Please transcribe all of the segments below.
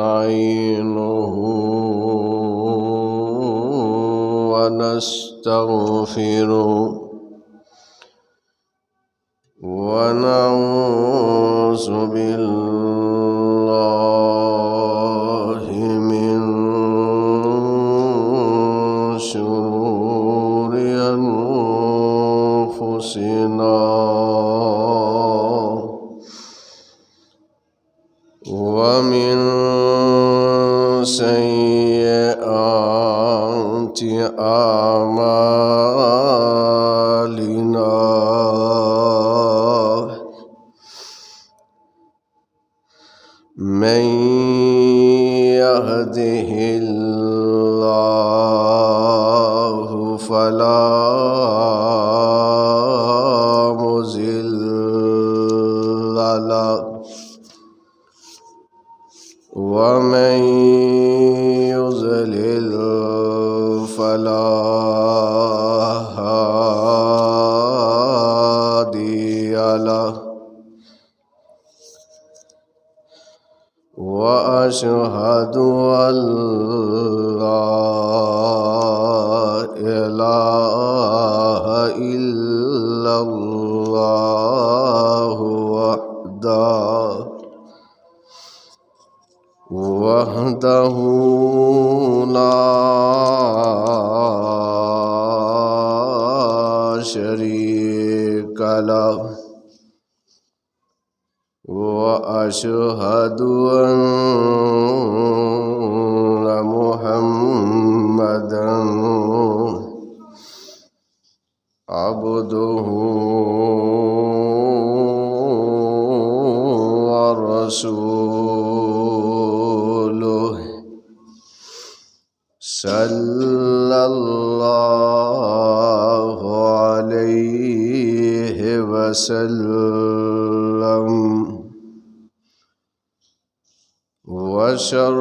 ونستعينه ونستغفره ونعوذ بالله من شرور أنفسنا ومن سيئات أعمالنا من يهده الله فلا مضل له ومن يضلل فلا هادي له وأشهد أن لا إله إلا الله وحده لا شريك له وأشهد أن محمدًا عبده ورسوله صلى الله عليه وسلم وشر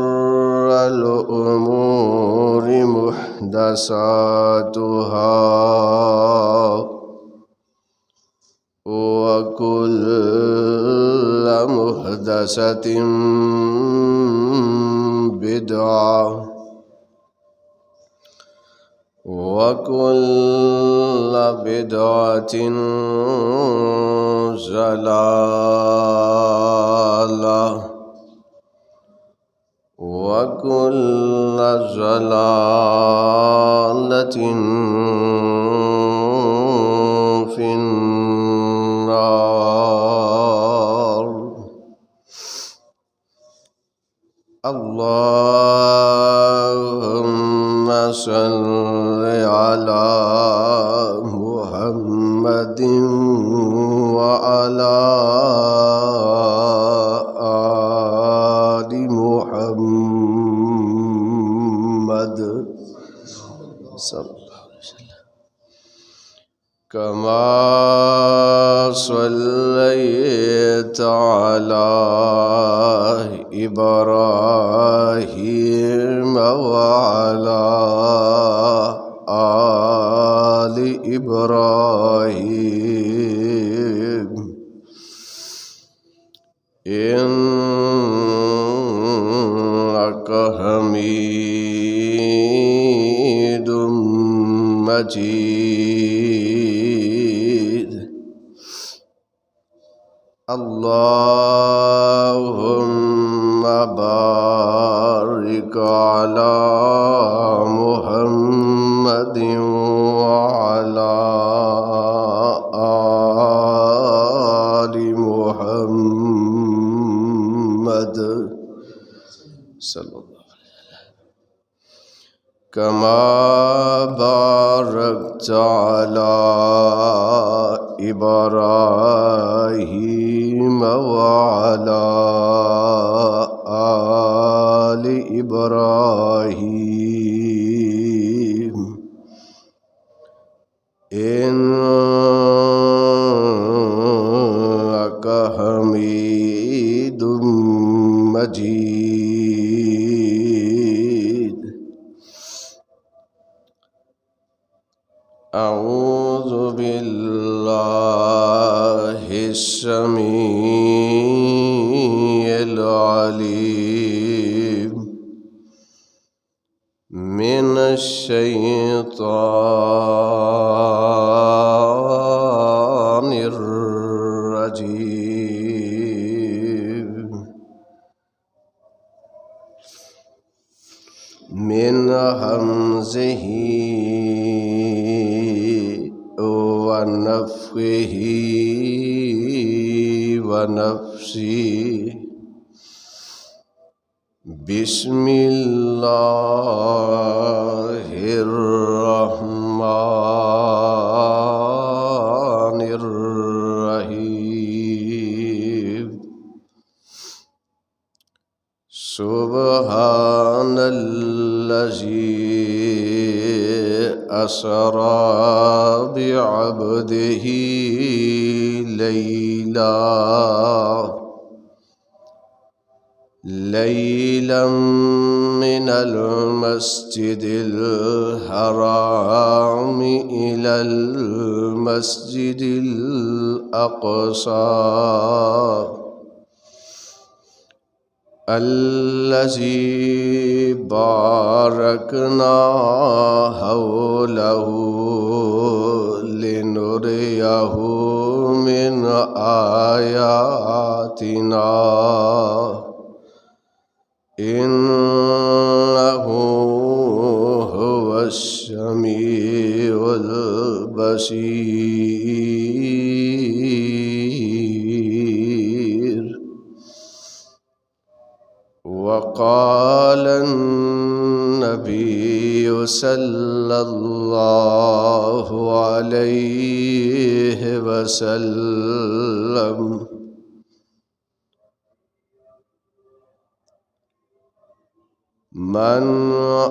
الأمور محدثاتها وكل محدثة بدعة وكل بدعة ضلالة وكل ضلالة في النار. اللهم صل على محمد وعلى آل محمد صلى الله عليه وسلم كما صليت على إبراهيم وعلى آل إبراهيم إنك حميد مجيد. اللهم بارك على محمد وعلى آل محمد صلى الله عليه وسلم كما باركت على إبراهيم وعلى آل إبراهيم إنك حميد مجيد. أعوذ بالله السميع العليم من الشيطان الرجيم من همزه ونفخه ونفسه بسم الله الرحمن الرحيم سبحان الذي أسرى بعبده ليلا من المسجد الحرام إلى المسجد الأقصى الذي باركنا حوله لنريه من آياتنا إنه هو السميع البصير. وقال النبي صلى الله عليه وسلم من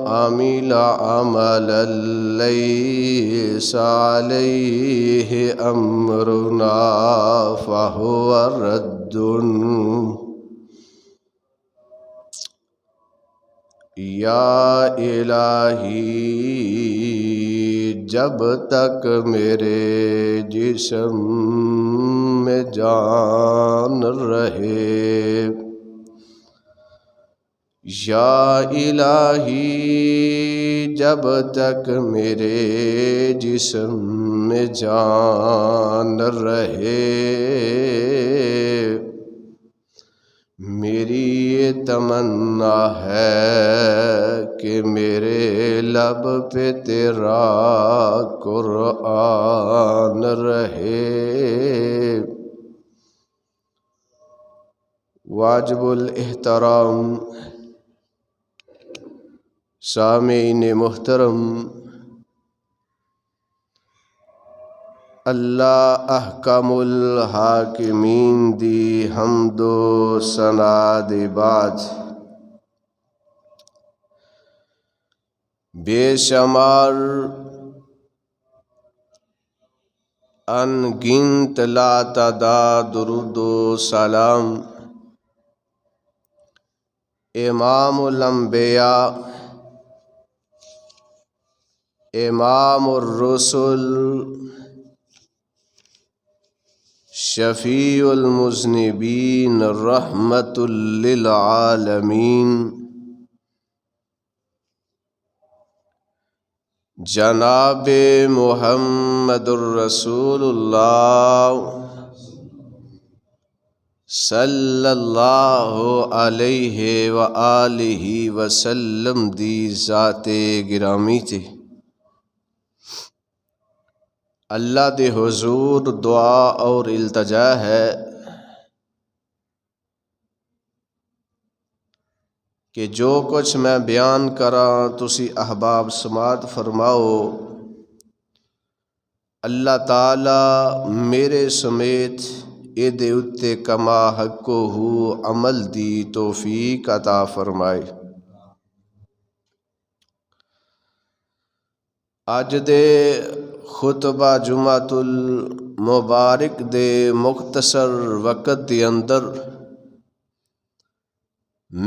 عمل عملا ليس عليه أمرنا فهو رد. یا الہی جب تک میرے جسم میں جان رہے، یا الہی جب تک میرے جسم میں جان رہے، میری یہ تمنا ہے کہ میرے لب پہ تیرا قرآن رہے۔ واجب الاحترام سامعین محترم، اللہ احکم الحاکمین دی حمد و ثنا دے بعد بے شمار ان گنت لا تعداد درود و سلام امام الانبیاء، امام الرسل، شفیع المذنبین، رحمت للعالمین، جناب محمد الرسول اللہ صلی اللہ علیہ وآلہ وسلم دی ذات گرامی تے اللہ دے حضور دعا اور التجا ہے کہ جو کچھ میں بیان کراں تسی احباب سماعت فرماؤ، اللہ تعالی میرے سمیت اے دے اتے کما حقو ہو عمل دی توفیق عطا فرمائے۔ اج دے خطبہ جمعۃ المبارک دے مختصر وقت دے اندر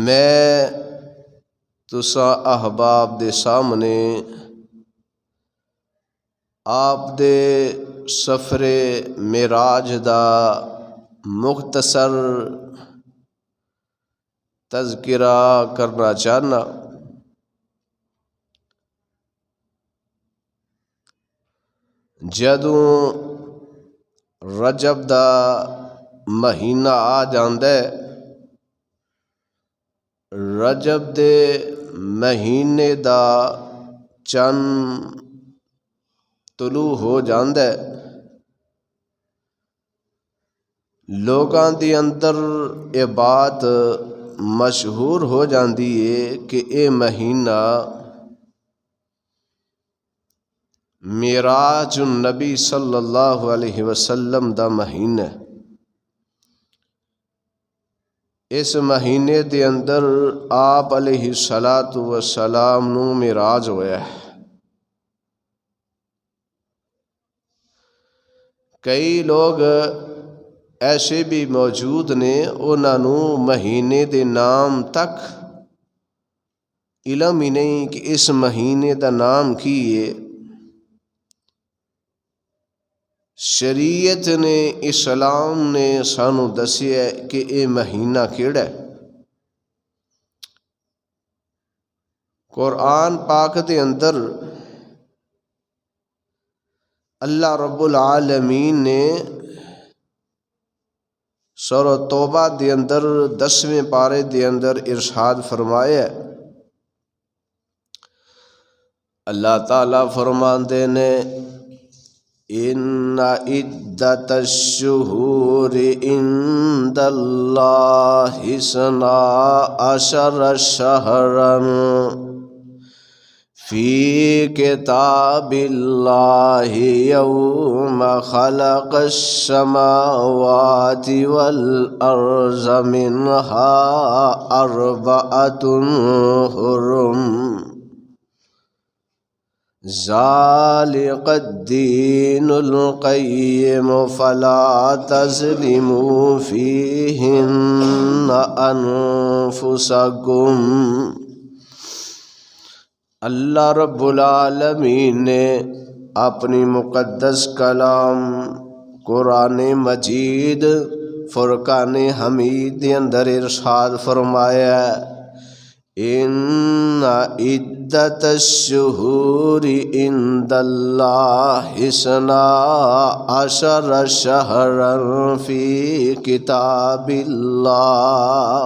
میں تساں احباب دے سامنے آپ دے سفر معراج دا مختصر تذکرہ کرنا چاہنا۔ جدوں رجب دا مہینہ آ جاندے، رجب دے مہینے دا چند طلوع ہو جاندے، لوگاں دی اندر یہ بات مشہور ہو جاندی ہے کہ اے مہینہ معراج النبی صلی اللہ علیہ وسلم دا مہینہ۔ اس مہینے دے اندر آپ علیہ الصلاۃ والسلام نو معراج ہویا ہے۔ کئی لوگ ایسے بھی موجود نے انہاں نو مہینے دے نام تک علم ہی نہیں کہ اس مہینے دا نام کی ہے۔ شریعت نے، اسلام نے سانو دسیا کہ یہ مہینہ کیڑا ہے۔ قرآن پاک دے اندر اللہ رب العالمین نے سورہ توبہ دے اندر 10ویں پارے دے اندر ارشاد فرمایا ہے۔ اللہ تعالیٰ فرماندے نے ان عدت الشہور عند اللہ 12 شہرا فی کتاب اللہ یوم خلق السماوات والارض منہا 4 حرم ذالک الدین القیم فلا تظلموا فیہن انفسکم۔ اللہ رب العالمین نے اپنی مقدس کلام قرآن مجید فرقان حمید کے اندر ارشاد فرمایا ان عدت الشہور عند اللہ 12 شہرا فی کتاب اللہ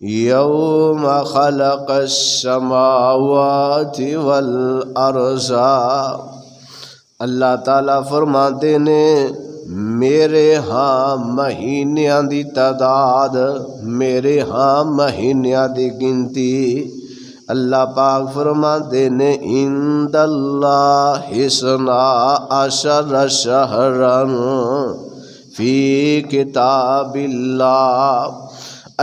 یوم خلق السماوات والارض۔ اللہ تعالیٰ فرماتے نے میرے ہاں مہینیاں دی تعداد، میرے ہاں مہینیاں دی گنتی، اللہ پاک فرماتے نے عند اللہ 12 شہرا فی کتاب اللہ۔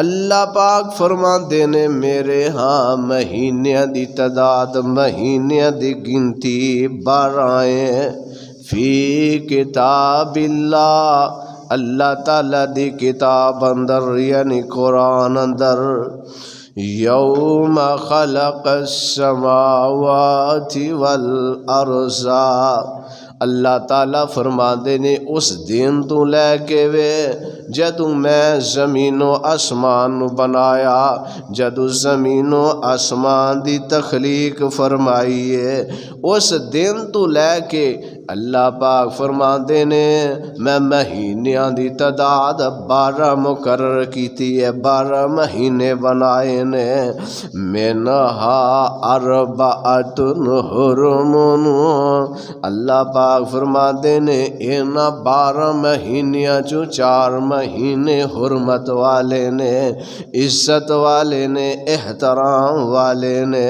اللہ پاک فرماندے نے میرے ہاں مہینیاں دی تعداد، مہینیاں دی گنتی 12 ہیں فی کتاب اللہ، اللہ تعالیٰ دی کتاب اندر یعنی قرآن اندر۔ یوم خلق السماوات والارض، اللہ تعالیٰ فرماندے نے اس دن تو لے کے وے جدوں میں زمین و آسمان بنایا، جدوں زمین و آسمان دی تخلیق فرمائی ہے، اس دن تو لے کے اللہ پاک فرماندے نے میں مہینیاں دی تعداد 12 مقرر کیتی ہے، 12 مہینے بنائے نے، منہا 4 حرم۔ اللہ پاک فرماندے نے انہاں 12 مہینیاں چوں 4 مہینے حرمت والے نے، عزت والے نے، احترام والے نے۔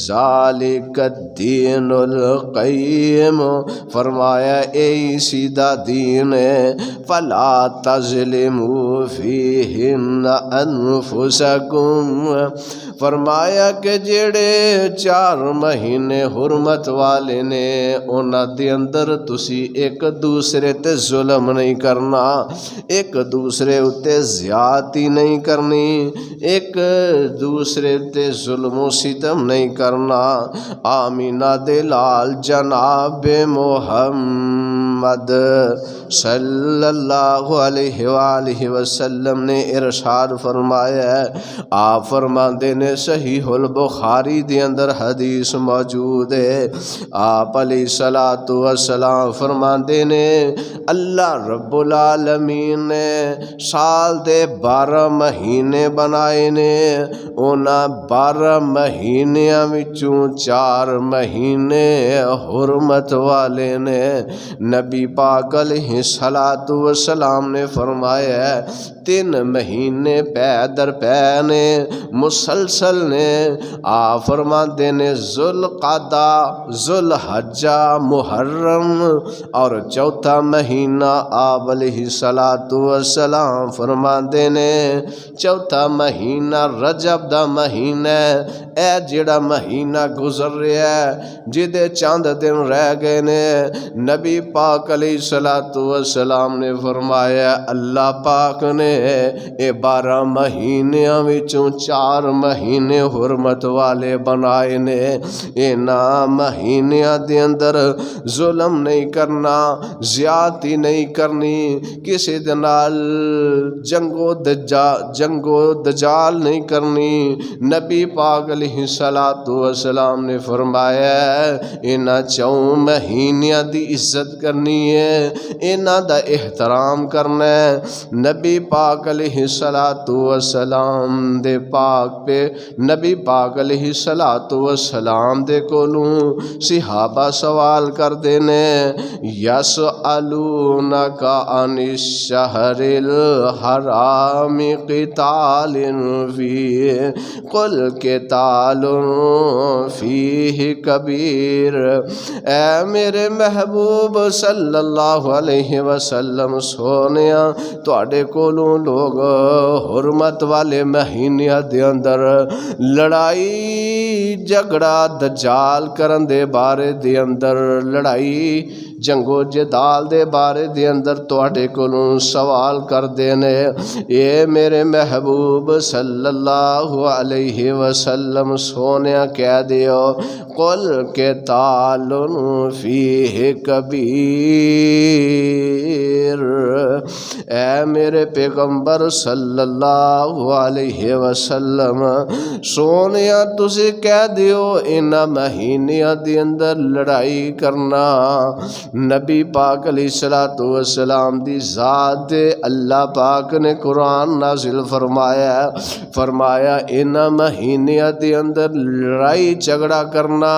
ذالک الدین القیم، فرمایا اے سیدھا دین ہے، فلا تظلموا فیہن انفسکم، فرمایا کہ جڑے 4 مہینے حرمت والے نے انہاں دے اندر تسی ایک دوسرے تے ظلم نہیں کرنا، ایک دوسرے اتے زیادتی نہیں کرنی، ایک دوسرے تے ظلم و ستم نہیں کرنا۔ آمینہ دے لال جناب محمد صلی اللہ علیہ وآلہ وسلم نے ارشاد فرمایا ہے، آپ فرماندے نے صحیح البخاری دے اندر حدیث موجود ہے، آپ علیہ الصلوۃ والسلام فرماندے نے اللہ رب العالمین نے سال دے 12 مہینے بنائے نے، انہاں 12 مہینیاں وچوں 4 مہینے حرمت والے نے۔ نبی پاک علیہ الصلوۃ والسلام نے فرمایا ہے 3 مہینے پے در پے نے مسلسل نے، آپ فرماندے نے ذوالقعدہ، ذوالحجہ، محرم اور 4تھا مہینہ آپ علیہ الصلوۃ والسلام فرماندے نے 4تھا مہینہ رجب دا مہینہ، اے جڑا مہینہ گزر رہا ہے جدے چند دن رہ گئے نے، نبی پاک علیہ الصلوۃ والسلام نے فرمایا اللہ پاک نے اے 12 مہینیاں وچوں 4 مہینے حرمت والے بنائے نے، انہاں مہینیاں دے اندر ظلم نہیں کرنا، زیادتی نہیں کرنی، کسی دے نال جنگ و دجال نہیں کرنی۔ نبی پاک علیہ الصلوۃ والسلام نے فرمایا انہاں 4 مہینیاں دی عزت کرنی ہے، انہاں دا احترام کرنا ہے۔ نبی پاک علیہ الصلوۃ والسلام دے پاک پہ نبی پاک علیہ الصلوۃ والسلام دے کولوں صحابہ سوال کر دینے یسألونک عن الشہر الحرام قتال فیہ قل قتال فیہ کبیر، اے میرے محبوب صلی اللہ علیہ وسلم سونیا تواڈے کولوں لوگ حرمت والے مہینیاں دے اندر لڑائی جھگڑا دجال کرن دے بارے دے اندر، لڑائی جنگ و جدال دے بارے دے اندر تواڈے کولوں سوال کر دینے، اے میرے محبوب صلی اللہ علیہ وسلم سونیا کہہ دیو قل قتال فیہ کبیر، اے میرے پیغمبر صلی اللہ علیہ وسلم سونیا تسی کہہ دیو انہاں مہینیاں دے اندر لڑائی کرنا، نبی پاک علیہ الصلوۃ والسلام دی ذات اللہ پاک نے قرآن نازل فرمایا انہاں مہینیاں دے اندر لڑائی جھگڑا کرنا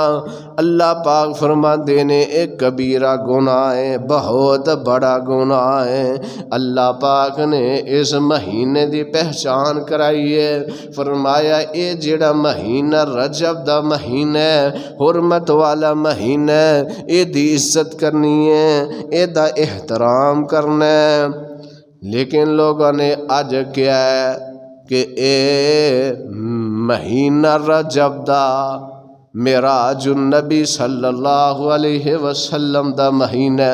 اللہ پاک فرماندے نے ایک کبیرہ گناہ ہے، بہت بڑا گناہ ہے۔ اللہ پاک نے اس مہینے دی پہچان کرائی ہے، فرمایا اے جڑا مہینہ رجب دا مہینہ ہے، حرمت والا مہینہ ہے، اے دی عزت کرنی ہے، اے دا احترام کرنا ہے۔ لیکن لوگوں نے اج کیا ہے کہ اے مہینہ رجب دا معراج النبی صلی اللہ علیہ وسلم دا مہینہ،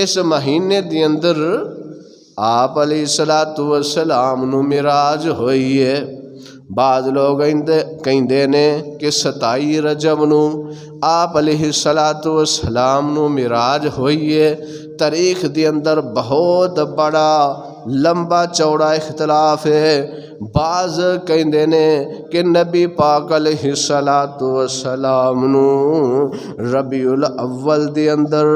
اس مہینے دی اندر آپ علیہ الصلوۃ والسلام نو معراج ہوئی ہے۔ بعض لوگ کہندے نے کہ 27 رجب نو آپ علیہ الصلوۃ والسلام نو معراج ہوئی ہے۔ تاریخ دے اندر بہت بڑا لمبا چوڑا اختلاف ہے۔ بعض کہندے نے کہ نبی پاک علیہ الصلوۃ والسلام نو ربیع الاول دے اندر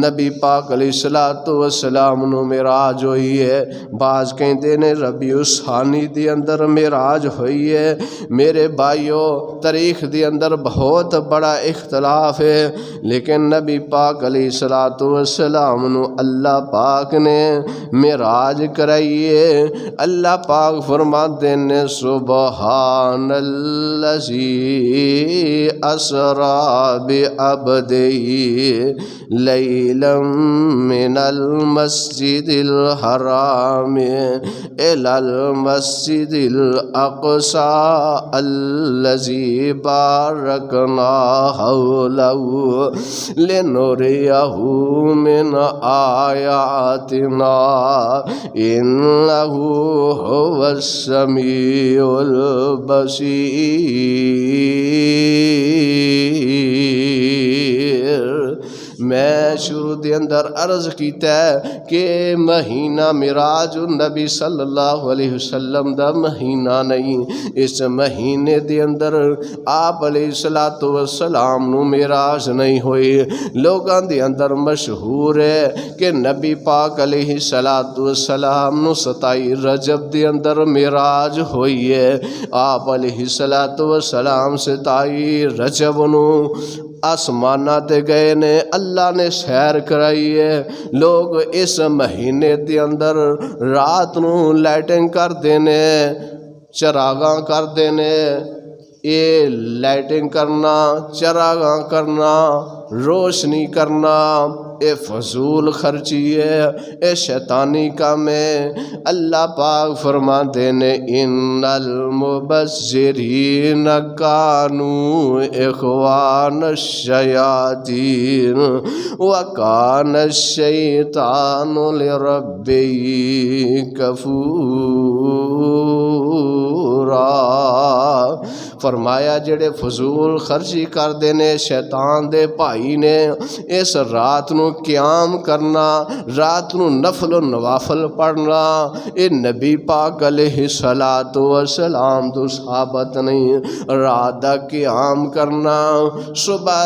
نبی پاک علیہ الصلوۃ والسلام نو معراج ہوئی ہے۔ بعض کہندے نے ربیع الثانی دے اندر معراج ہوئی ہے۔ میرے بھائیو تاریخ دے اندر بہت بڑا اختلاف ہے، لیکن نبی پاک علیہ الصلوۃ والسلام نو اللہ پاک نے معراج معراج کرائیے۔ اللہ پاک فرماتے ہیں سبحان الذی اسری بعبدہ لیلا من المسجد الحرام الی المسجد الاقصی الذی بارکنا حولہ لنریہ من آیاتنا انہ هو السمیع البصیر۔ میں شروع دے اندر عرض کیتا ہے کہ مہینہ معراج النبی صلی اللہ علیہ وسلم دا مہینہ نہیں، اس مہینے دے اندر آپ علیہ السلام نو معراج نہیں ہوئی۔ لوگاں دے اندر مشہور ہے کہ نبی پاک علیہ السلام نو 27 رجب دے اندر معراج ہوئی ہے۔ آپ علیہ السلام 27 رجب نو آسمانہ تے گئے نے، اللہ نے سیر کرائی ہے۔ لوگ اس مہینے دے اندر رات نو لائٹنگ کر دینے، چراغاں کر دینے۔ یہ لائٹنگ کرنا، چراغاں کرنا، روشنی کرنا، اے فضول خرچی ہے، اے شیطانی کام ہے۔ اللہ پاک فرماتے ہیں ان المبذرین کانوا اخوان الشیاطین وکان الشیطان لربہ کفورا۔ فرمایا جڑے فضول خرچی کر دینے شیطان دے بھائی نے۔ اس رات نو قیام کرنا، رات نو نفل و نوافل پڑھنا، اے نبی پاک علیہ السلام تو ثابت نہیں۔ رات دا قیام کرنا، صبح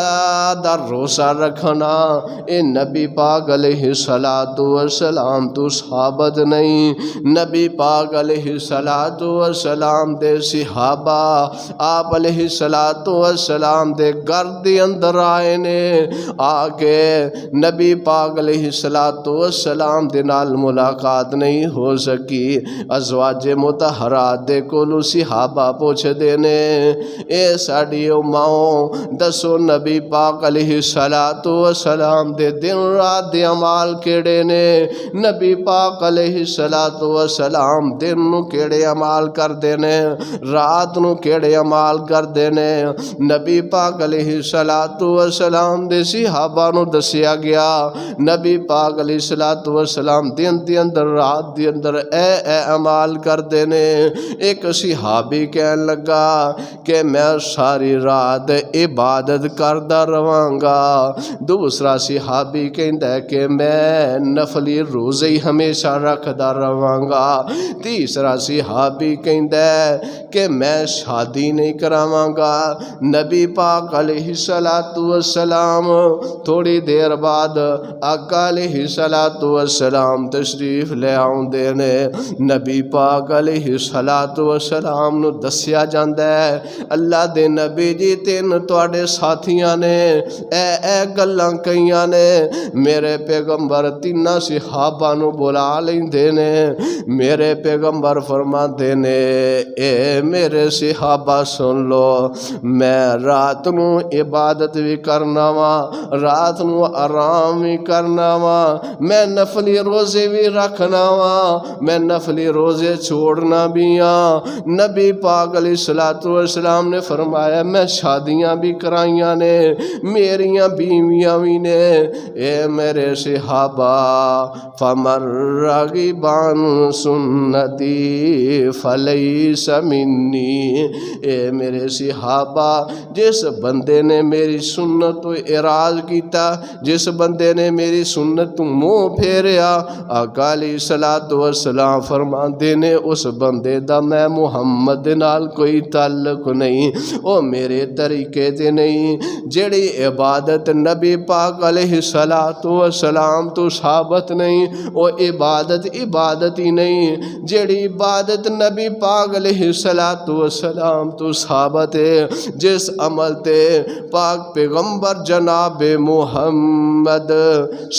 دا روزہ رکھنا، اے نبی پاک علیہ السلام تو ثابت نہیں۔ نبی پاک علیہ السلام دے صحابہ آپ علیہ السلام دے گھر دے اندر آئے نے، آ کے نبی پاک علیہ السلام دے نال ملاقات نہیں ہو سکی۔ ازواج مطہرات دے کولو صحابہ پوچھ دینے اے ساڈی ماؤں دسو نبی پاک علیہ السلام دے دن رات دے عمال کیڑے نے؟ نبی پاک علیہ السلام دن نو کیڑے عمال کر دینے، رات نو کیڑے عمال کر دینے؟ نبی پاک علیہ السلام دے صحابہ نو دسیا گیا نبی پاک علیہ السلام دن دی اندر رات دی اندر اے عمال کر دینے۔ ایک صحابی کہن لگا کہ میں ساری رات عبادت کردہ رواں گا۔ دوسرا صحابی کہندا ہے کہ میں نفلی روزے ہی ہمیشہ رکھدا رواں گا۔ تیسرا صحابی کہندا ہے کہ میں شادی نہیں کراواں گا۔ نبی پاک علیہ السلام تھوڑی دیر بعد آقا علیہ السلام تشریف لے آؤندے نے۔ نبی پاک علیہ السلام نو دسیا جاندا ہے اللہ دے نبی جی تین تواڈے ساتھیاں نے اے گلاں کئیاں نے۔ میرے پیغمبر تیناں صحابہ نو بلا لیندے نے۔ میرے پیغمبر فرماندے نے اے میرے صحابہ سن لو، میں رات نو عبادت بھی کرنا وا، رات نو آرام بھی کرنا وا، میں نفلی روزے بھی رکھنا وا، میں نفلی روزے چھوڑنا بھی ہاں۔ نبی پاک علیہ السلام نے فرمایا میں شادیاں بھی کرائیاں نے، میریاں بیویاں بھی نے۔ اے میرے صحابہ فمن راغب عن سنتی فلیس منی، اے میرے صحابہ جس بندے نے میری سنت تو اعراض کیتا، جس بندے نے میری سنت تو منہ پھیریا، آقا علیہ السلام فرماندے نے اس بندے دا میں محمد نال کوئی تعلق نہیں، او میرے طریقے تے نہیں۔ جڑی عبادت نبی پاک علیہ السلام تو ثابت نہیں، او عبادت ہی نہیں۔ جڑی عبادت نبی پاک علیہ السلام تو تو ثابت ہے جس عمل تے پاک پیغمبر جناب محمد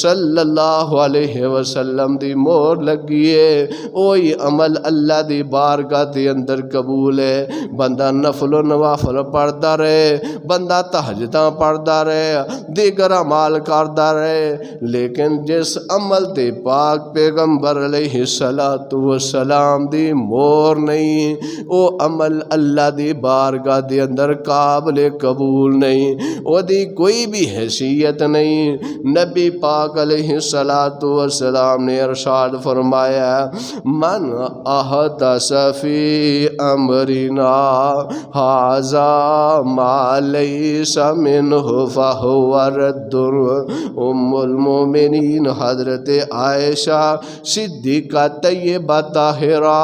صلی اللہ علیہ وسلم دی مور لگی ہے وہی عمل اللہ دی بارگاہ دے اندر قبول ہے. بندہ نفل و نوافل پڑھدا رہے, بندہ تہجداں پڑھدا رہے, دیگر اعمال کردا رہے, لیکن جس عمل تے پاک پیغمبر علیہ السلام دی مور نہیں او عمل اللہ دی بارگاہ دے اندر قابل قبول نہیں, او دی کوئی بھی حیثیت نہیں. نبی پاک علیہ السلام نے ارشاد فرمایا من احدث فی امرنا ھذا ما لیس منہ فہو رد. ام المومنین حضرت عائشہ صدیقہ طیبہ طاہرہ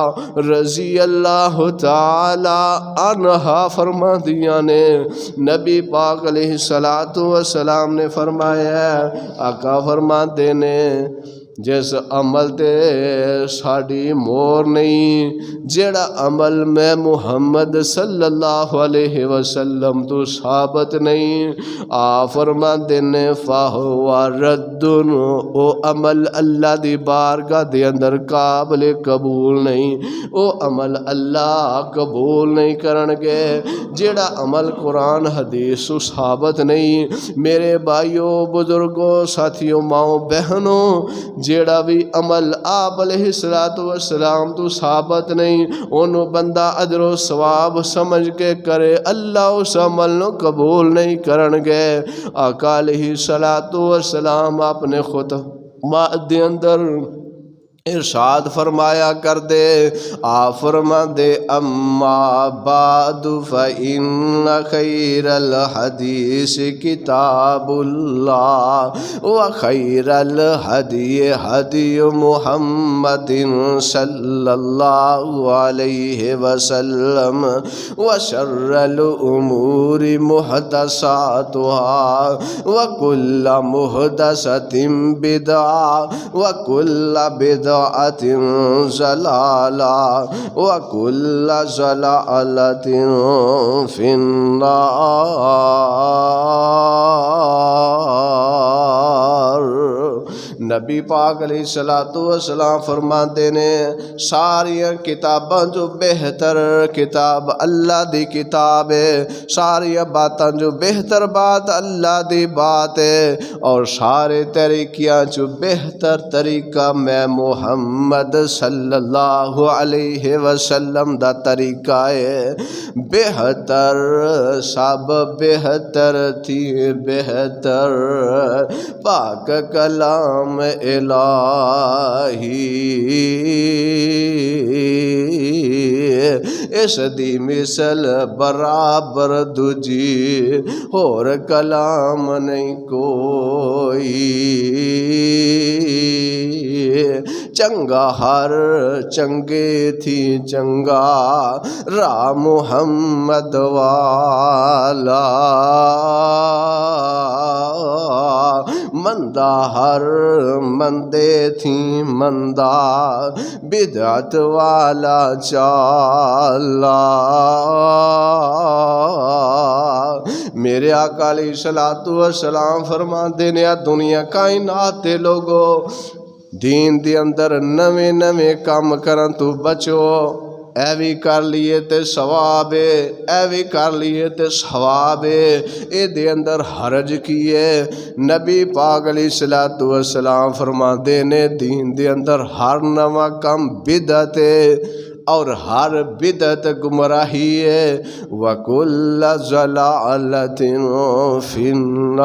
رضی اللہ تعالی عنہا فرما دیا نے نبی پاک علیہ السلام نے فرمایا آقا فرماتے نے جس عمل تے ساڑی مور نہیں, جیڑا عمل میں محمد صلی اللہ علیہ وسلم تو ثابت نہیں, فرما دینے فہو ردن, او عمل اللہ دی بارگاہ دے اندر قابل قبول نہیں, او عمل اللہ قبول نہیں کرنگے. جیڑا عمل قرآن حدیث تو ثابت نہیں, میرے بھائیوں بزرگوں ساتھیوں ماؤں بہنوں, جیڑا بھی عمل آپ علیہ السلام تو ثابت نہیں انہوں بندہ اجر و ثواب سمجھ کے کرے, اللہ اس عمل نو قبول نہیں کرنگے. آقا علیہ السلام اپنے خطبہ دے اندر ارشاد فرمایا کر دے, فرما دے اما بعد فإن خیر الحدیث کتاب اللہ وخیر الہدی ہدی محمد صلی اللہ علیہ وسلم وشر الامور محدثاتها وکل محدثۃ بدعہ وکل بدعہ زلالہ وکل زلالۃ فی النار. نبی پاک علیہ السلام فرماتے نے ساری کتاباں جو بہتر کتاب اللہ دی کتاب ہے, ساری باتاں جو بہتر بات اللہ دی بات ہے, اور سارے طریقیاں جو بہتر طریقہ میں محمد صلی اللہ علیہ وسلم دا طریقہ ہے. بہتر سب بہتر تھی بہتر پاک کلام الہی, اس دی مثل برابر دجی اور کلام نہیں کوئی. چنگا ہر چنگے تھی چنگا را محمد والا, مندہ ہر مندے تھی مندہ بدعت والا چالا. میرے آقا علیہ السلام فرما دینے دنیا کائنات دے لوگو دین دے اندر نویں نویں کام کرن تو بچو, اے بھی کر لیے تے ثواب ہے, اے بھی کر لیے تے ثواب ہے, اے دے اندر حرج کیے. نبی پاک علیہ السلام فرما دینے دین دے اندر ہر نواں کام بدعت ہے اور ہر بدعت گمراہی ہے. وَكُلَّ ضَلَالَةٍ فِي النَّارِ.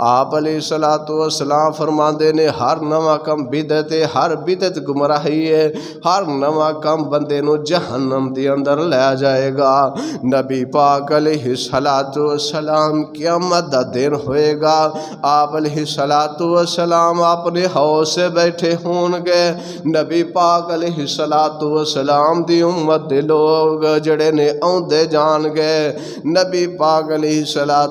آپ علیہ السلام فرما دینے ہر نواں کم بدعت ہے, ہر بدعت گمراہی ہے, ہر نواں کم بندے نو جہنم دی اندر لے جائے گا. نبی پاک علیہ السلام قیامت دا دن ہوئے گا, آپ علیہ السلام اپنے حوض سے بیٹھے ہون گے. نبی پاک علیہ السلام دی امت دے لوگ جڑے نے آندے جان گے. نبی پاک علیہ السلام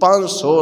500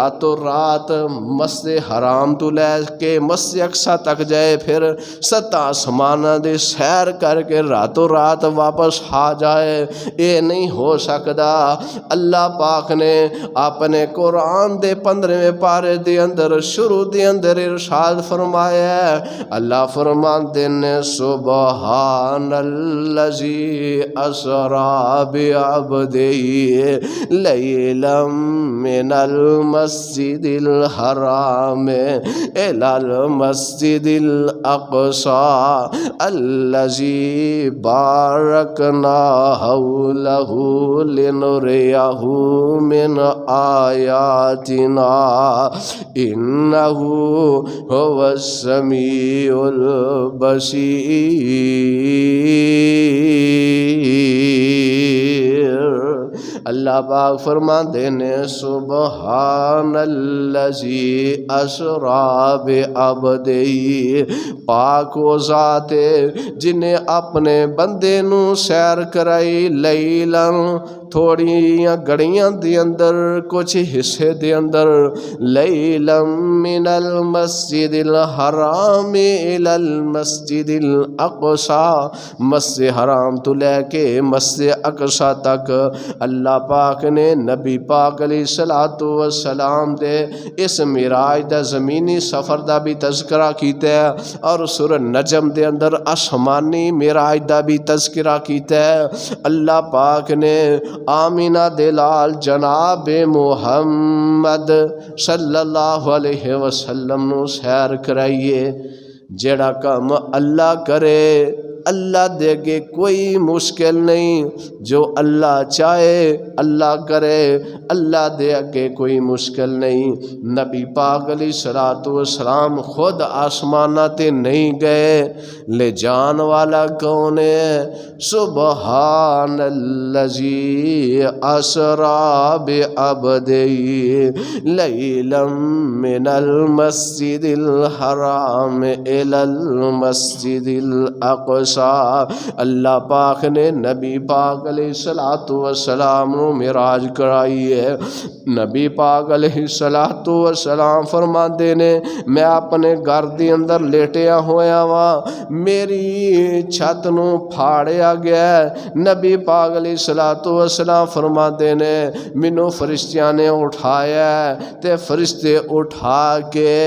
راتوں رات مسجد حرام تو لے کے مسجد اقصی تک جائے، پھر 7 آسماناں دے سیر کر کے راتوں رات واپس آ جائے، یہ نہیں ہو سکدا۔ اللہ پاک نے اپنے قرآن دے 15ویں پارے دے اندر شروع دے اندر ارشاد فرمایا ہے، اللہ فرماندے نے سبحان الذی اسری بعبدہ لیلا من المسجد الحرام الی المسجد الاقصی الذی بارکنا حولہ لنریہ من آیاتنا انہ هو السمیع البصیر۔ اللہ پاک فرماتے نے سبحان الذی اسری بعبدہ، پاک وہ ذات جنہیں اپنے بندے نو سیر کرائی لیلاً تھوڑیاں گھڑیاں دی اندر کچھ حصے دے اندر، لیلا من المسجد الحرام الی المسجد الاقصی، مسجد حرام تو لے کے مسجد اقصی تک اللہ پاک نے نبی پاک علیہ الصلوۃ والسلام دے اس معراج دا زمینی سفر دا بھی تذکرہ کیتا ہے، اور سورہ نجم دے اندر آسمانی معراج دا بھی تذکرہ کیتا ہے۔ اللہ پاک نے آمینہ دلال جناب محمد صلی اللہ علیہ وسلم نو سیر کرائیے۔ جڑا کام اللہ کرے اللہ دے گے کوئی مشکل نہیں، جو اللہ چاہے اللہ کرے، اللہ دے اگے کوئی مشکل نہیں۔ نبی پاک علیہ الصلوۃ والسلام خود آسمانہ تے نہیں گئے، لے جان والا کون ہے؟ سبحان الذی اسری بعبدہ لیلا من المسجد الحرام الی المسجد الاقصی۔ اللہ پاک نے نبی پاک علیہ الصلوۃ والسلام نو معراج کرائی ہے۔ نبی پاک علیہ الصلوۃ والسلام فرماندے نے میں اپنے گھر دے اندر لیٹیا ہویا وا، میری چھت نو پھاڑیا گیا ہے۔ نبی پاک علیہ الصلوۃ والسلام فرماندے نے مینوں فرشتیاں نے اٹھایا ہے، تے فرشتے اٹھا کے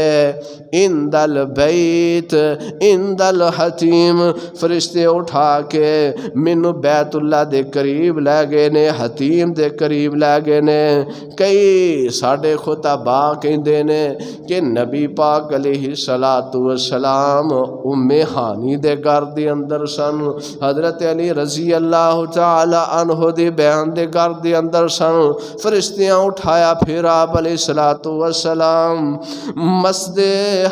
عند البیت عند الحتیم، فرشتے اٹھا کے مینوں بیت اللہ دے قریب لے گئے نے، حتیم دے قریب لے گئے نے۔ کئی ساڈے خطبا کہندے نے کہ نبی پاک علیہ الصلوۃ والسلام ام ہانی دے گھر دے اندر سن، حضرت علی رضی اللہ تعالی عنہ دے بیان دے گھر دے اندر سن، فرشتیاں اٹھایا پھر آپ علیہ الصلوۃ والسلام مسجد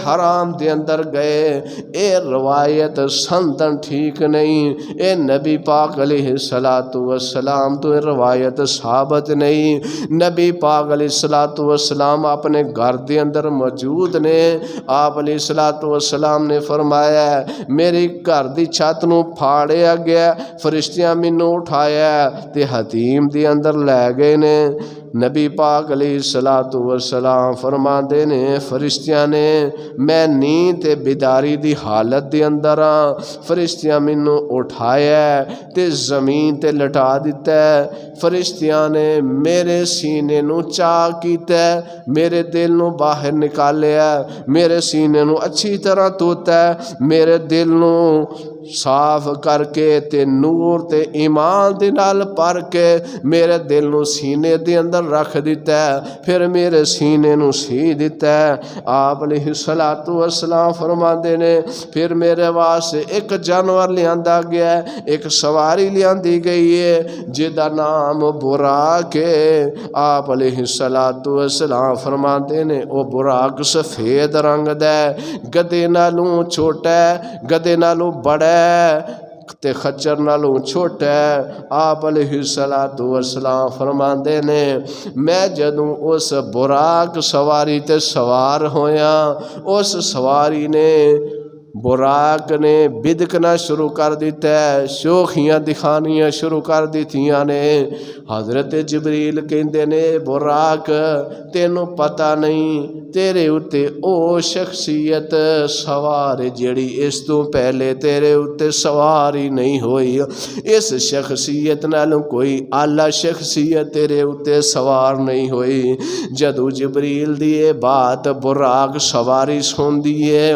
حرام دے اندر گئے۔ اے روایت سندن ٹھیک نہیں، اے نبی پاک علیہ الصلوۃ والسلام تو روایت ثابت نہیں۔ نبی پاک علیہ الصلوۃ والسلام اپنے گھر دے اندر موجود نے، آپ علیہ الصلوۃ والسلام نے فرمایا میری گھر دی چھت نو پھاڑیا گیا، فرشتیاں مینوں اٹھایا تے حتیم دے اندر لے گئے نے۔ نبی پاک علیہ الصلوۃ والسلام فرماندے نے فرشتیاں نے میں نیند تے بیداری دی حالت دے اندر ہاں، فرشتیاں مینوں اٹھایا تے زمین تے لٹا دیتا ہے، فرشتیاں نے میرے سینے نو چاک کیتا ہے، میرے دل نو باہر نکالیا، میرے سینے نو اچھی طرح دھوتا ہے، میرے دل نو صاف کر کے تے نور تے ایمان دے نال پر کے میرے دل نو سینے دے اندر رکھ دیتا ہے، پھر میرے سینے نو سی دیتا ہے۔ آپ علیہ الصلوۃ والسلام فرماندے نے پھر میرے واسطے ایک جانور لیاندا گیا ہے، ایک سواری لیاندی گئی ہے جدا نام براق ہے۔ آپ علیہ الصلوۃ والسلام فرماندے نے او براق سفید رنگ دا ہے، گدے نالوں چھوٹا ہے، گدے نالوں بڑا ہے تے خچر نالوں چھوٹا ہے۔ آپ علیہ الصلوۃ والسلام فرماندے نے میں جدوں اس براق سواری تے سوار ہویا، اس سواری نے براق نے بدکنا شروع کر دیتا ہے، شوخیاں دکھانیاں شروع کر دیتیاں نے۔ حضرت جبریل کہندے نے براق تینوں پتہ نہیں تیرے اتے او شخصیت سوار جیڑی اس تو پہلے تیرے اتے سوار ہی نہیں ہوئی، اس شخصیت نالوں کوئی اعلیٰ شخصیت تیرے اتے سوار نہیں ہوئی۔ جدو جبریل دیے بات براق سواری سن دیے،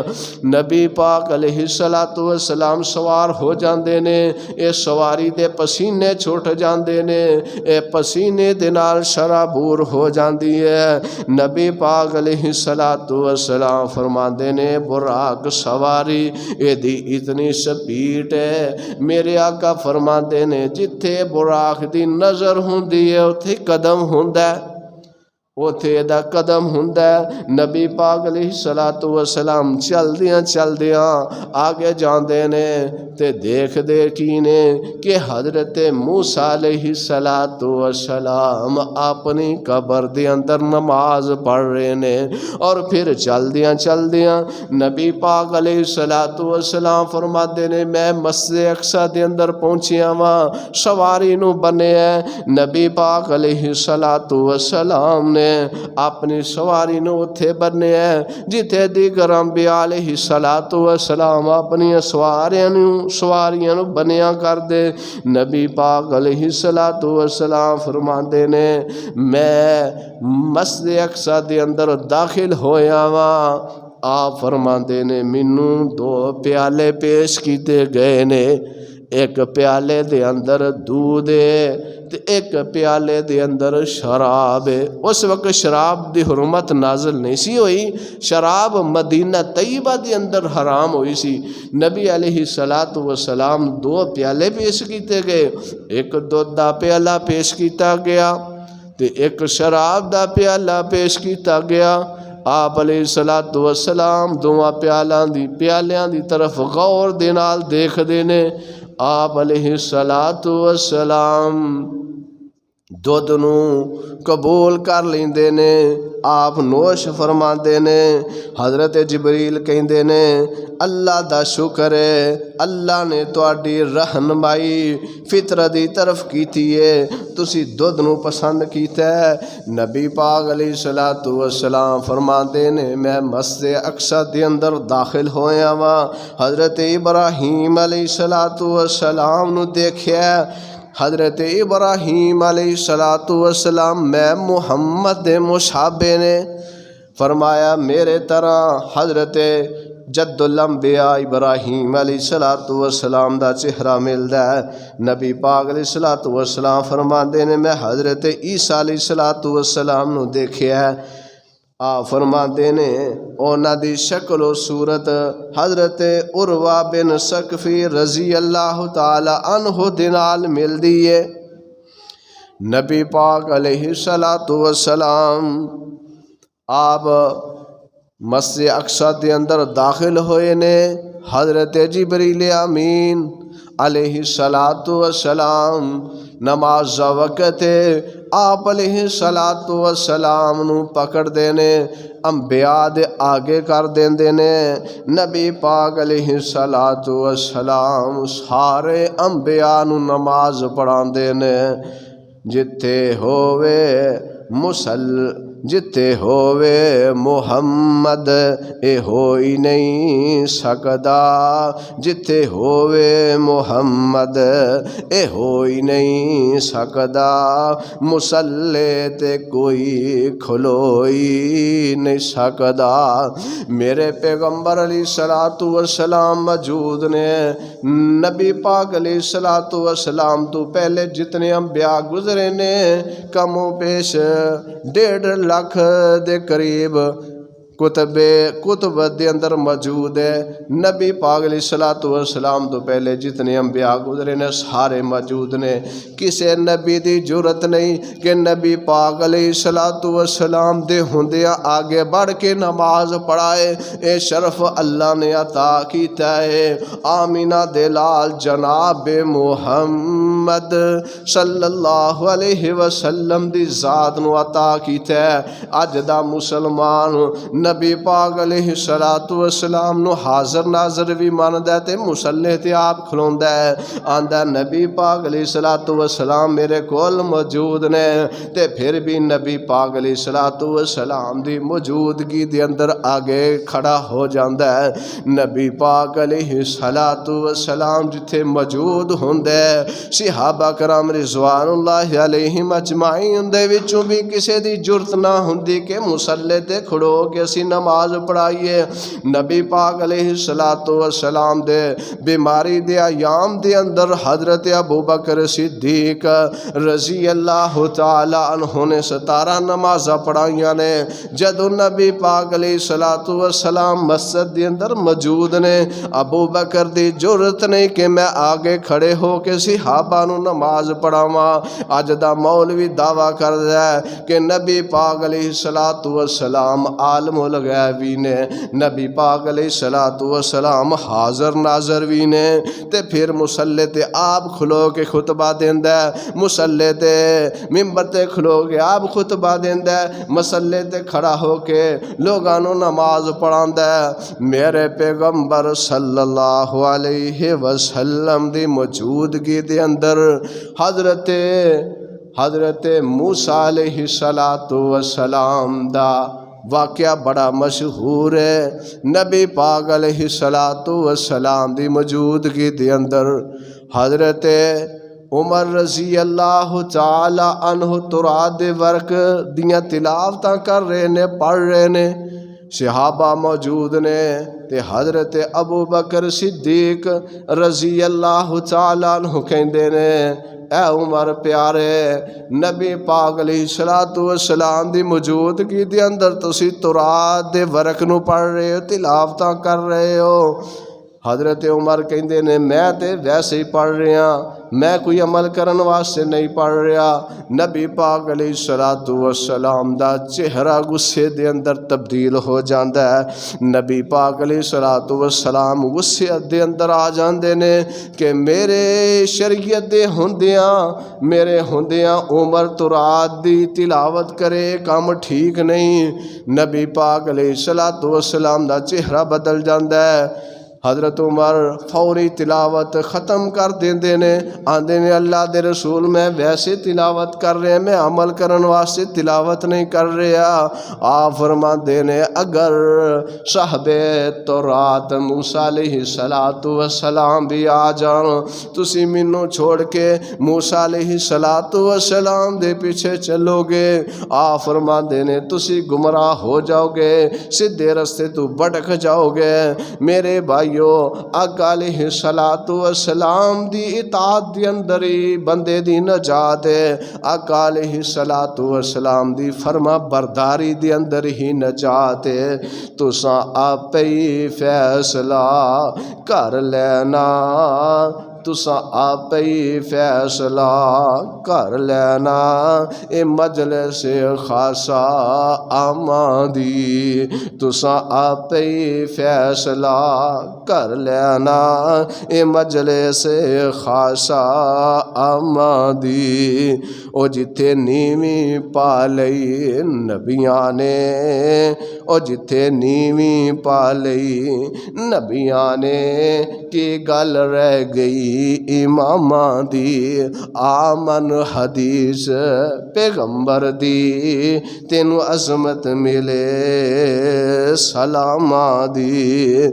نبی پاک علیہ السلام سوار ہو جاندے نے، اے سواری دے پسینے چھوٹ جاندے نے، اے پسینے دے نال شرابور ہو جاندی ہے۔ نبی پاک علیہ السلام فرماندے نے براق سواری اے دی اتنی سپیٹ ہے، میرے آقا فرماندے نے جتھے براق دی نظر ہوندی ہے اتھے قدم ہوندا ہے، اوتھے دا قدم ہوندا ہے۔ نبی پاک علیہ السلام چلدیاں آگے جاندے نے تے دیکھ دے کی نے کہ حضرت موسیٰ علیہ السلام اپنی قبر دے اندر نماز پڑھ رہے نے، اور پھر چلدیاں نبی پاک علیہ السلام فرماتے نے میں مسجد اقصی دے اندر پہنچیا وا، سواری نو بنے ہے۔ نبی پاک علیہ السلام نے اپنی سواری نو اتھے بنے ہے جتے دیگر انبیاء علیہ السلام اپنی سواریاں نو بنیا کر دے۔ نبی پاک علیہ السلام فرماندے نے میں مسجد اقصی دے اندر داخل ہویا وا، آپ فرماندے نے مینوں 2 پیالے پیش کیتے گئے نے، ایک پیالے دے اندر دودھ ہے تے ایک پیالے دے اندر شراب ہے۔ اس وقت شراب دی حرمت نازل نہیں سی ہوئی، شراب مدینہ طیبہ دے اندر حرام ہوئی سی۔ نبی علیہ السلام 2 پیالے پیش کیتے گئے، ایک دودھ دا پیالہ پیش کیتا گیا تے ایک شراب دا پیالہ پیش کیتا گیا۔ آپ علیہ السلام 2 پیالیاں دی طرف غور دے نال دیکھ دینے، آپ علیہ السلام دودھ نو قبول کر لیندے نے، آپ نوش فرما دے نے۔ حضرت جبریل کہندے نے اللہ دا شکر ہے، اللہ نے تواڈی رہنمائی فطرت دی طرف کیتی ہے، تسی دودھ نو پسند کیتا ہے۔ نبی پاک علیہ السلام فرما دے نے میں مسجد اقصی دے اندر داخل ہویا وا، حضرت ابراہیم علیہ السلام نو دیکھیا، حضرت ابراہیم علیہ السلام میں محمد دے مشابہ نے، فرمایا میرے طرح حضرت جد الانبیاء ابراہیم علیہ السلام دا چہرہ ملدا ہے۔ نبی پاک علیہ السلام فرماندے نے میں حضرت عیسیٰ علیہ السلام نو دیکھیا ہے، آپ فرماندے نے اونا دی شکل و صورت حضرت عروہ بن ثقفی رضی اللہ تعالی عنہ دنال مل دیئے۔ نبی پاک علیہ السلام آپ مسجد اقصی دے اندر داخل ہوئے نے، حضرت جبریل امین علیہ السلام نماز وقت آپ علیہ السلام نو پکڑ دینے، انبیاء دے آگے کر دیندے نے۔ نبی پاک علیہ السلام سارے انبیاء نو نماز پڑھان دینے، جتے ہووے محمد اے ہوئی نہیں سکدا، جتے ہووے محمد اے ہوئی نہیں سکدا، مسلے تے کوئی کھلوئی نہیں سکدا۔ میرے پیغمبر علیہ السلام موجود نے، نبی پاک علیہ السلام تو پہلے جتنے انبیاء گزرے نے کم و بیش 1.5 لاکھ دے قریب کتب دے اندر موجود ہے۔ نبی پاک علیہ السلام تو پہلے جتنے انبیاء گزرے نے سارے موجود نے، کسے نبی دی جرت نہیں کہ نبی پاک علیہ السلام دے ہوندیاں آگے بڑھ کے نماز پڑھائے، اے شرف اللہ نے عطا کیتا ہے۔ آمینہ دے لال جناب محمد محمد صلی اللہ علیہ وسلم دی ذات نو عطا کیتا ہے۔ اج دا مسلمان نبی پاک علیہ الصلوۃ والسلام نو حاضر ناظر بھی مندا ہے تے مصلی تے آپ کھلوندا ہے، آندا نبی پاک علیہ الصلوۃ والسلام میرے کول موجود نے، تے پھر بھی نبی پاک علیہ الصلوۃ والسلام دی موجودگی دے اندر آگے کھڑا ہو جاندا ہے۔ نبی پاک علیہ الصلوۃ والسلام جتھے موجود ہوندے صحابہ کرام رضوان اللہ علیہم اجمعین دے وچوں بھی کسے دی جرت نہ ہوندی کہ مصلی تے کھڑو کہ اسی نماز پڑھائیے۔ نبی پاک علیہ الصلوۃ والسلام دے بیماری دے ایام دے اندر حضرت ابوبکر صدیق رضی اللہ تعالی عنہ نے 17 نمازاں پڑھائیاں نے۔ جدوں نبی پاک علیہ الصلوۃ والسلام مسجد دے اندر موجود نے، ابو بکر دی جرت نہیں کہ میں آگے کھڑے ہو کے صحابہ نو نماز پڑھاواں۔ اج دا مولوی دعویٰ کردا ہے کہ نبی پاک علیہ الصلوۃ والسلام عالم الغیب نے، نبی پاک علیہ الصلوۃ والسلام حاضر ناظر بھی نے، تے پھر مصلی تے آپ کھلو کے خطبہ دیندا ہے، مصلی تے ممبر تے کھلو کے آپ خطبہ دیندا ہے، مصلی تے کھڑا ہو کے لوگاں نو نماز پڑھاندا ہے۔ میرے پیغمبر صلی اللہ علیہ وسلم دی موجودگی دے اندر حضرت موسیٰ علیہ السلام دا واقعہ بڑا مشہور ہے۔ نبی پاک علیہ السلام دی موجودگی دے اندر حضرت عمر رضی اللہ تعالی عنہ تورات دے ورق دیاں تلاوتاں کر رہے نے، پڑھ رہے نے، صحابہ موجود نے، تے حضرت ابو بکر صدیق رضی اللہ تعالی عنہ کہندے نے اے عمر پیارے، نبی پاک علیہ الصلوۃ والسلام دی موجودگی دے اندر تسی تورات دے ورق نو پڑھ رہے ہو، تلاوتاں کر رہے ہو۔ حضرت عمر کہندے نے میں تے ویسے ہی پڑھ رہا، میں کوئی عمل کرن واسطے نہیں پڑھ رہا۔ نبی پاک علیہ الصلوۃ والسلام دا چہرہ غصے دے اندر تبدیل ہو جاندا ہے۔ نبی پاک علیہ الصلوۃ والسلام غصے دے اندر آ جاندے نے کہ میرے شریعت دے ہوندیاں عمر تورات دی تلاوت کرے، کام ٹھیک نہیں۔ نبی پاک علیہ الصلوۃ والسلام دا چہرہ بدل جاندا ہے۔ حضرت عمر فوری تلاوت ختم کر دیندے نے، آندے نے اللہ دے رسول میں ویسے تلاوت کر رہے ہیں، میں عمل کرن واسطے تلاوت نہیں کر رہا۔ آپ فرماندے نے اگر صاحب تورات موسیٰ علیہ السلام بھی آ جان، تسی مینوں چھوڑ کے موسیٰ علیہ السلام دے پیچھے چلو گے، آپ فرماندے نے تسی گمراہ ہو جاؤ گے، سیدھے رستے تو بھٹک جاؤ گے۔ میرے بھائی آقا علیہ الصلوۃ والسلام دی اطاعت دی اندر ہی بندے دی نجات ہے، آقا علیہ الصلوۃ والسلام دی فرما برداری دی اندر ہی نجات ہے۔ تساں آپ ہی فیصلہ کر لینا، تساں آپ ہی فیصلہ کر لینا، اے مجلس خاصا آمادی، تساں آپ ہی فیصلہ کر لینا، اے مجلس خاصا آمادی۔ او جتھے نیویں پا لئی نبیاں نے، او جتھے نیویں پا لئی نبیاں نے، کی گل رہ گئی اماماں دی، آمن حدیث پیغمبر دی، تینو عظمت ملے سلاماں دی۔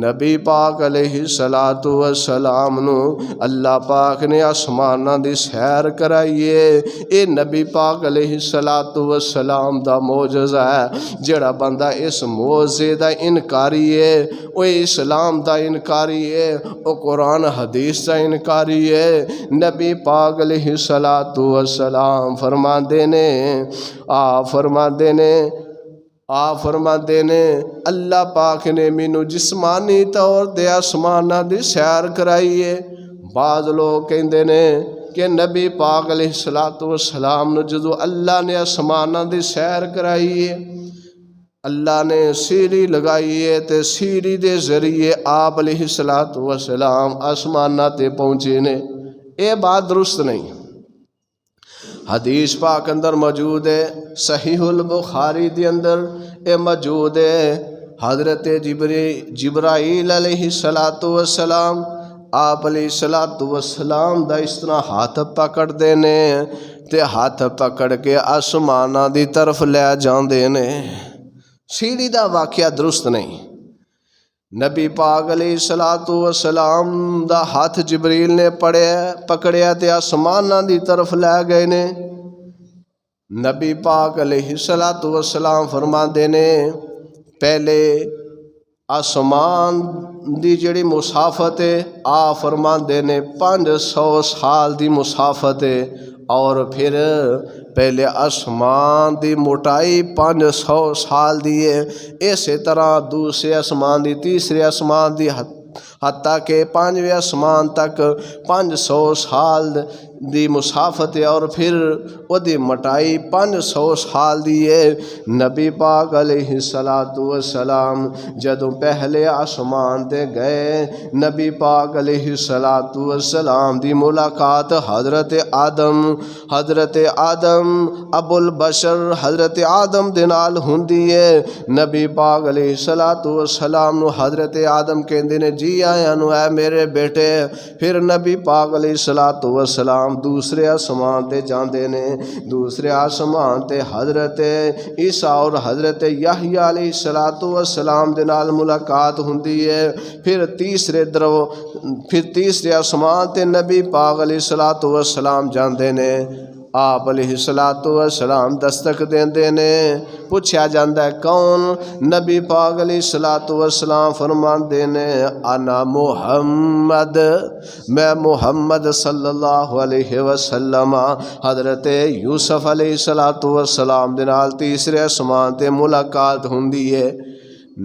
نبی پاک علیہ الصلوۃ والسلام نو اللہ پاک نے آسماناں دی سیر کرائیے، اے نبی پاک علیہ الصلوۃ والسلام دا معجزہ ہے۔ جڑا بندہ اس معجزے دا انکاری ہے، او اسلام دا انکاری ہے، او قرآن حدیث دا انکاری ہے۔ نبی پاک علیہ الصلوۃ والسلام فرماندے نے اللہ پاک نے مینوں جسمانی طور دے آسماناں دی سیر کرائی ہے۔ بعض لوگ کہندے نے کہ نبی پاک علیہ الصلوۃ والسلام نو جدو اللہ نے آسماناں دی سیر کرائی ہے، اللہ نے سیڑھی لگائی ہے تے سیڑھی دے ذریعے آپ علیہ الصلوۃ والسلام آسماناں تے پہنچے نے۔ یہ بات درست نہیں۔ حدیث پاک اندر موجود ہے، صحیح البخاری دی اندر یہ موجود ہے، حضرت جبرائیل علیہ السلام آپ علیہ السلام دا اس طرح ہاتھ پکڑ دینے تے ہاتھ پکڑ کے آسماناں دی طرف لے جاندے نے۔ سیڑھی دا واقعہ درست نہیں۔ نبی پاک علیہ السلام دا ہاتھ جبریل نے پکڑیا تے آسماناں دی طرف لے گئے نے۔ نبی پاک علیہ السلام فرماندے نے پہلے آسمان دی جڑی مسافت ہے آ فرماندے نے 500 سال دی مسافت ہے، اور پھر پہلے آسمان دی موٹائی 500 سال دی ہے، اسی طرح دوسرے آسمان دی، تیسرے آسمان دی، حتیٰ کہ 5ویں آسمان تک 500 سال دی مسافت ہے، اور پھر وہ دی مٹائی 500 سال دی ہے۔ نبی پاک علیہ السلام جدوں پہلے آسمان تے گئے، نبی پاک علیہ السلام دی ملاقات حضرت آدم ابو البشر حضرت آدم دے نال ہوندی ہے۔ نبی پاک علیہ السلام نو حضرت آدم کہندے نے جی آیا نو اے میرے بیٹے۔ پھر نبی پاک علیہ السلام دوسرے آسمان تے جاندے نے، دوسرے آسمان تے حضرت عیسیٰ اور حضرت یحییٰ علیہ السلام دے نال ملاقات ہوندی ہے۔ پھر تیسرے آسمان تے نبی پاک علیہ السلام جاندے نے، آپ علیہ السلام دستک دیندے نے، پوچھا جاندہ ہے کون؟ نبی پاک علیہ السلام فرماندے نے انا محمد، میں محمد صلی اللہ علیہ وسلم۔ حضرت یوسف علیہ السلام دے نال تیسرے آسمان تے ملاقات ہوندی ہے۔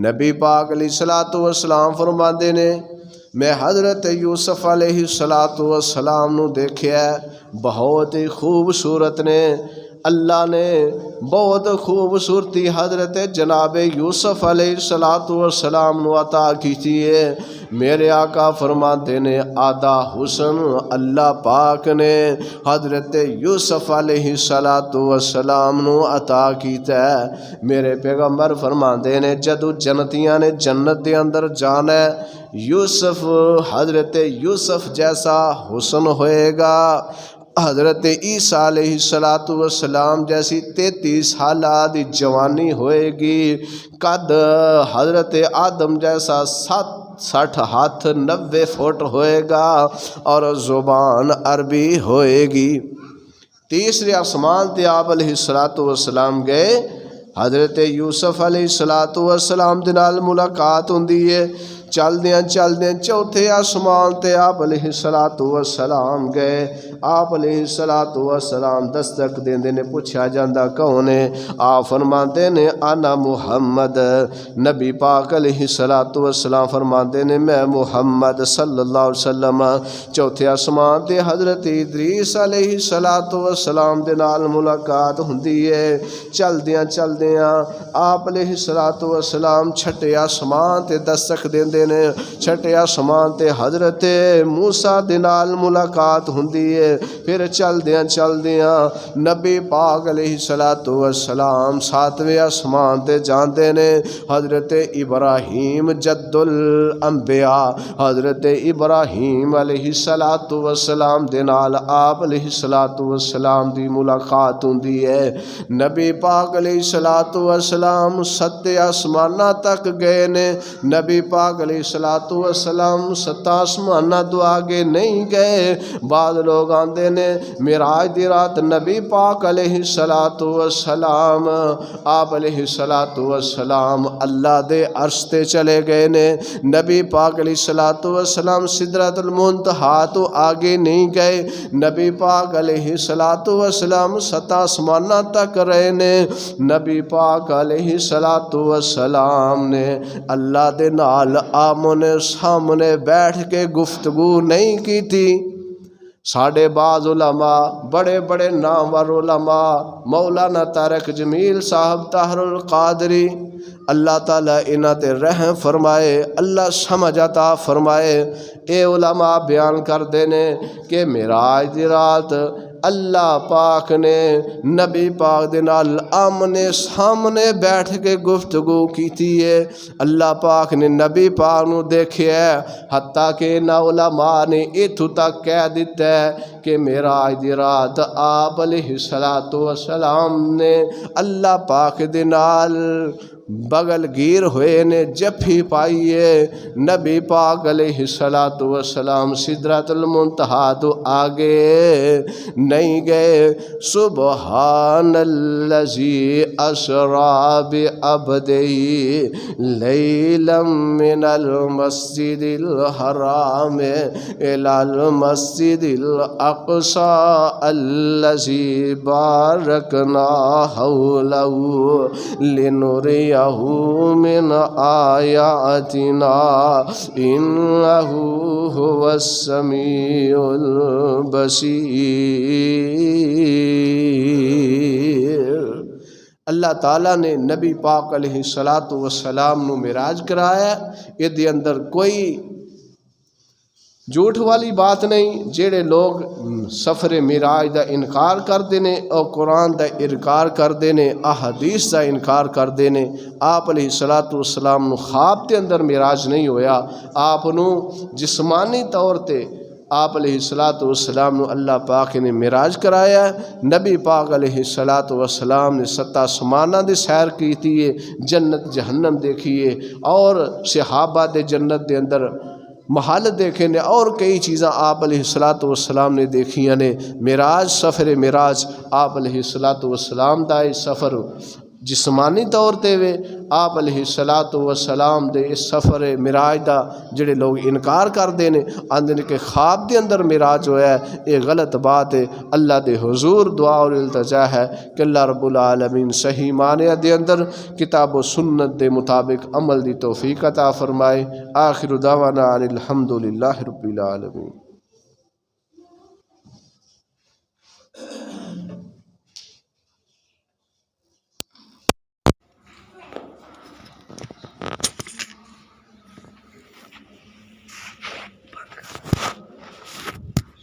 نبی پاک علیہ السلام فرماندے نے میں حضرت یوسف علیہ السلام نو دیکھیا بہت ہی خوبصورت نے، اللہ نے بہت خوبصورتی حضرت جناب یوسف علیہ السلام نو عطا کی ہے۔ میرے آقا فرماتے نے آدھا حسن اللہ پاک نے حضرت یوسف علیہ السلام نو عطا کیتا ہے۔ میرے پیغمبر فرماتے نے جدو جنتیاں نے جنت دے اندر جانا ہے، یوسف حضرت یوسف جیسا حسن ہوئے گا، حضرت عیسیٰ علیہ السلام جیسی 33 سالہ دی جوانی ہوئے گی، قد حضرت آدم جیسا 60 ہاتھ 90 فٹ ہوئے گا، اور زبان عربی ہوئے گی۔ تیسرے آسمان تے آپ علیہ السلام گئے، حضرت یوسف علیہ السلام دے نال ملاقات ہوندی ہے۔ چلدیاں چوتھے آسمان تے آپ علیہ السلام گئے، آپ علیہ السلام دستک دیندے نے، پوچھا جاندہ کون ہے؟ آپ فرماندے نے انا محمد۔ نبی پاک علیہ السلام فرماندے نے میں محمد صلی اللہ علیہ وسلم۔ چوتھے آسمان تے حضرت ادریس علیہ السلام دے نال ملاقات ہوندی ہے۔ چلدیاں آپ علیہ السلام چھٹے آسمان تے دستک دیندے نے، چھٹے آسمان تے حضرت موسیٰ دے نال ملاقات ہوندی ہے۔ پھر چلدیاں نبی پاک علیہ السلام ساتویں آسمان تے جاندے نے، حضرت ابراہیم جد الانبیاء، حضرت ابراہیم علیہ السلام دے نال آپ علیہ السلام دی ملاقات ہوندی ہے۔ نبی پاک علیہ السلام 7 آسمانہ تک گئے نے، نبی پاک علیہ السلام 7 آسمانہ تو آگے نہیں گئے۔ بعض لوگ آندے نے معراج دی رات نبی پاک علیہ السلام آپ علیہ السلام اللہ دے عرش تے چلے گئے نے، نبی پاک علیہ السلام سدرۃ المنتہا تو آگے نہیں گئے، نبی پاک علیہ السلام 7 آسمانہ تک رہے نے۔ نبی پاک علیہ السلام نے اللہ دے نال آمنے سامنے بیٹھ کے گفتگو نہیں کی تھی، ساڑھے بعض علماء بڑے بڑے نامور علماء مولانا طارق جمیل صاحب طاہر القادری اللہ تعالیٰ انہاں تے رحم فرمائے، اللہ سمجھ عطا فرمائے، اے علماء بیان کر دینے کہ معراج دی رات اللہ پاک نے نبی پاک دے نال آمنے سامنے بیٹھ کے گفتگو کیتی ہے، اللہ پاک نے نبی پاک نو دیکھے ہے، حتیٰ کہ نہ علماء نے اتھو تک کہہ دیتا ہے کہ معراج دی رات آپ علیہ السلام نے اللہ پاک دے نال بغل گیر ہوئے نے جفی پائیے، نبی پاک علیہ السلام سدرۃ المنتہا تو آگے نہیں گئے۔ سبحان الذی اسری بعبدہ لیلا من المسجد الحرام الی المسجد الاقصی الذی بارکنا حولہ لنریہ من آیاتنا انہ هو السمیع البصیر۔ اللہ تعالیٰ نے نبی پاک علیہ السلام نو معراج کرایا، یہ دے اندر کوئی جھوٹ والی بات نہیں۔ جڑے لوگ سفر معراج دا انکار کر دینے اور قرآن دا انکار کر دینے، احادیث دا انکار کر دینے، آپ علیہ السلام نو خواب تے اندر معراج نہیں ہویا، آپ نو جسمانی طور تے آپ علیہ السلام نو اللہ پاک نے معراج کرایا ہے۔ نبی پاک علیہ السلام نے 7 آسماناں دی سیر کیتی ہے، جنت جہنم دیکھیے، اور صحابہ دے جنت دے اندر محل دیکھے نے، اور کئی چیزاں آپ علیہ السلام نے دیکھیاں نے۔ معراج سفر معراج آپ علیہ السلام دا سفر جسمانی طور تے وے، آپ علیہ السلام دے اس سفر معراج دا جڑے لوگ انکار کر دینے آندھنے کہ خواب دے اندر معراج ہویا ہے، یہ غلط بات ہے۔ اللہ دے حضور دعا اور التجا ہے کہ اللہ رب العالمین صحیح معنی دے اندر کتاب و سنت دے مطابق عمل دی توفیق عطا فرمائے۔ آخر دعوانا ان الحمدللہ رب العالمین۔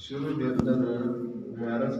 شروع دے اندر